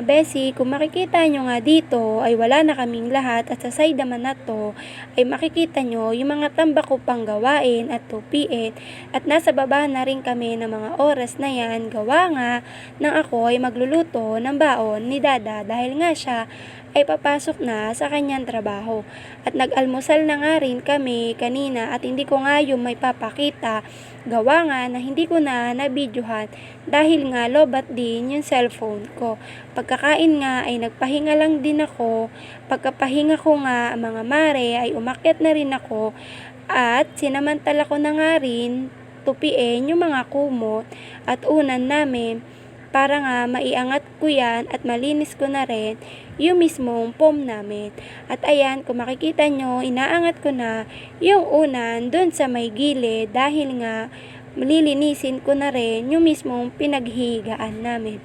Besi, kung makikita nyo nga dito ay wala na kaming lahat at sa side naman na to ay makikita nyo yung mga tambak ko pang gawain at tupiin at nasa baba na rin kami ng mga oras na yan gawa nga nang ako ay magluluto ng baon ni Dada dahil nga siya ay papasok na sa kanyang trabaho. At nag-almusal na nga rin kami kanina at hindi ko nga yung may papakita gawa nga na hindi ko na nabidyohan dahil nga lobat din yung cellphone ko. Pagkakain nga ay nagpahinga lang din ako. Pagkapahinga ko nga mga mare ay umakyat na rin ako at sinamantala ko na nga rin tupiin yung mga kumot at unan namin para nga maiangat ko yan at malinis ko na rin yung mismong foam namin. At ayan, kung makikita nyo, inaangat ko na yung unan dun sa may gilid dahil nga malilinisin ko na rin yung mismong pinaghihigaan namin.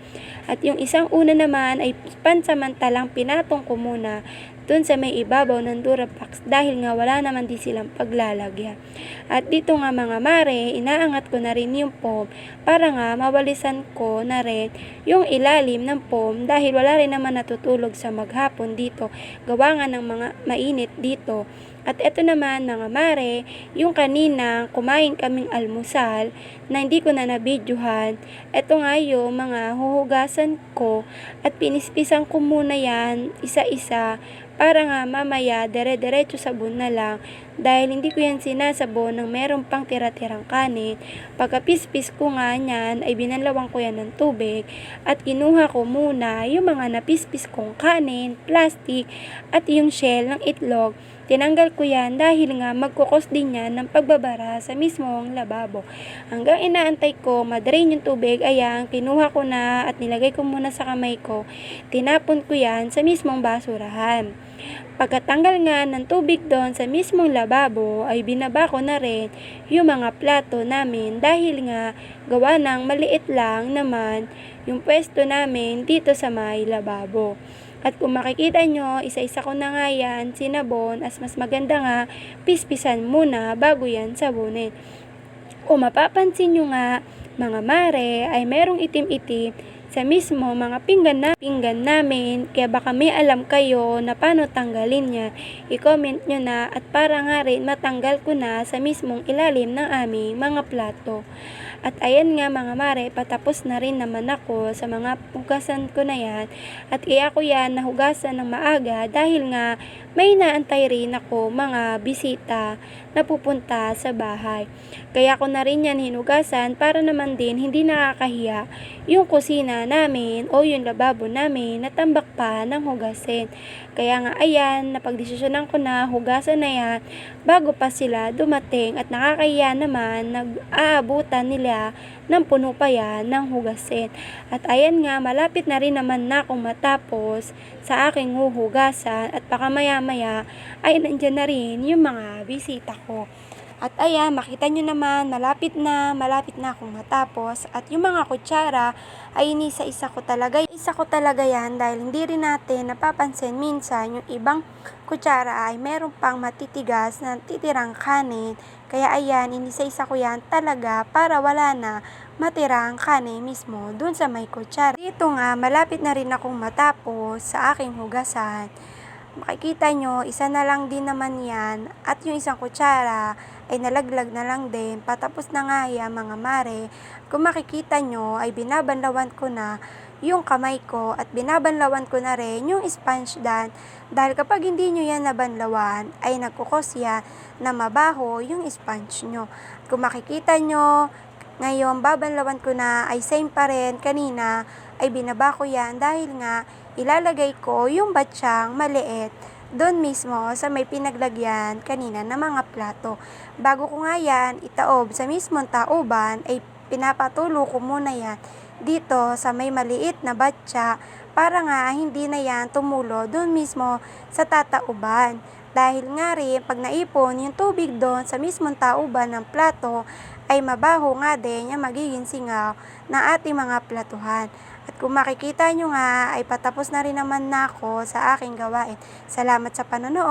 At yung isang una naman ay pansamantalang pinatong ko muna dun sa may ibabaw ng Durapax dahil nga wala naman din silang paglalagyan. At dito nga mga mare, inaangat ko na rin yung foam para nga mawalisan ko na rin yung ilalim ng foam dahil wala rin naman natutulog sa maghapon dito. Gawa nga ng mga mainit dito. At eto naman mga mare, yung kanina kumain kaming almusal na hindi ko na nabidyohan. Eto nga yung mga huhugasan ko at pinispisan ko muna yan isa-isa para nga mamaya dire-diretso sabon na lang dahil hindi ko yan sinasabon ng meron pang tira-tirang kanin. Pagkapispis ko nga yan ay binalawang ko yan ng tubig at kinuha ko muna yung mga napispis kong kanin, plastic at yung shell ng itlog. Tinanggal ko yan dahil nga magkukos din yan ng pagbabara sa mismong lababo. Hanggang inaantay ko madrain yung tubig, ayan, kinuha ko na at nilagay ko muna sa kamay ko. Tinapon ko yan sa mismong basurahan. Pagkatanggal nga ng tubig doon sa mismong lababo ay binaba ko na rin yung mga plato namin dahil nga gawa ng maliit lang naman yung pwesto namin dito sa may lababo. At kung makikita nyo, isa-isa ko na nga yan sinabon as mas maganda nga pispisan muna bago yan sabunin. Kung mapapansin nyo nga mga mare ay merong itim-itim sa mismo mga pinggan namin kaya baka may alam kayo na paano tanggalin niya. I-comment nyo na at para nga rin matanggal ko na sa mismong ilalim ng aming mga plato. At ayan nga mga mare, patapos na rin naman ako sa mga hugasan ko na yan. At kaya ko yan nahugasan ng maaga dahil nga may naantay rin ako mga bisita na pupunta sa bahay. Kaya ko na rin yan hinugasan para naman din hindi nakakahiya yung kusina namin o yung lababo namin na tambak pa ng hugasin. Kaya nga ayan, napagdesisyonan ko na hugasan na yan bago pa sila dumating at nakakahiya naman nag-aabutan nila ng puno pa yan ng hugasin. At ayan nga, malapit na rin naman na akong matapos sa aking huhugasan at baka maya-maya ay nandyan na rin yung mga bisita ko. At ayan, makita nyo naman, malapit na akong matapos. At yung mga kutsara ay inisa-isa ko talaga. Isa ko talaga yan dahil hindi rin natin napapansin minsan yung ibang kutsara ay meron pang matitigas na titirang kanin. Kaya ayan, inisa-isa ko yan talaga para wala na matirang kanin mismo dun sa may kutsara. Dito nga, malapit na rin akong matapos sa aking hugasan. Makikita nyo, isa na lang din naman yan at yung isang kutsara ay nalaglag na lang din. Patapos na nga yan mga mare. Kung makikita nyo ay binabanlawan ko na yung kamay ko at binabanlawan ko na rin yung sponge dan dahil kapag hindi nyo yan nabanlawan ay nagkukos yan na mabaho yung sponge nyo. Kung makikita nyo ngayon babanlawan ko na ay same pa rin kanina ay binaba ko yan dahil nga ilalagay ko yung batsyang maliit doon mismo sa may pinaglagyan kanina ng mga plato. Bago ko nga yan itaob sa mismong taoban ay pinapatulo ko muna yan dito sa may maliit na batya para nga hindi na yan tumulo doon mismo sa tataoban. Dahil nga rin pag naipon yung tubig doon sa mismong tauban ng plato ay mabaho nga din yung magiging singaw ng ating mga platuhan. At kung makikita nyo nga ay patapos na rin naman na ako sa aking gawain. Salamat sa panonood.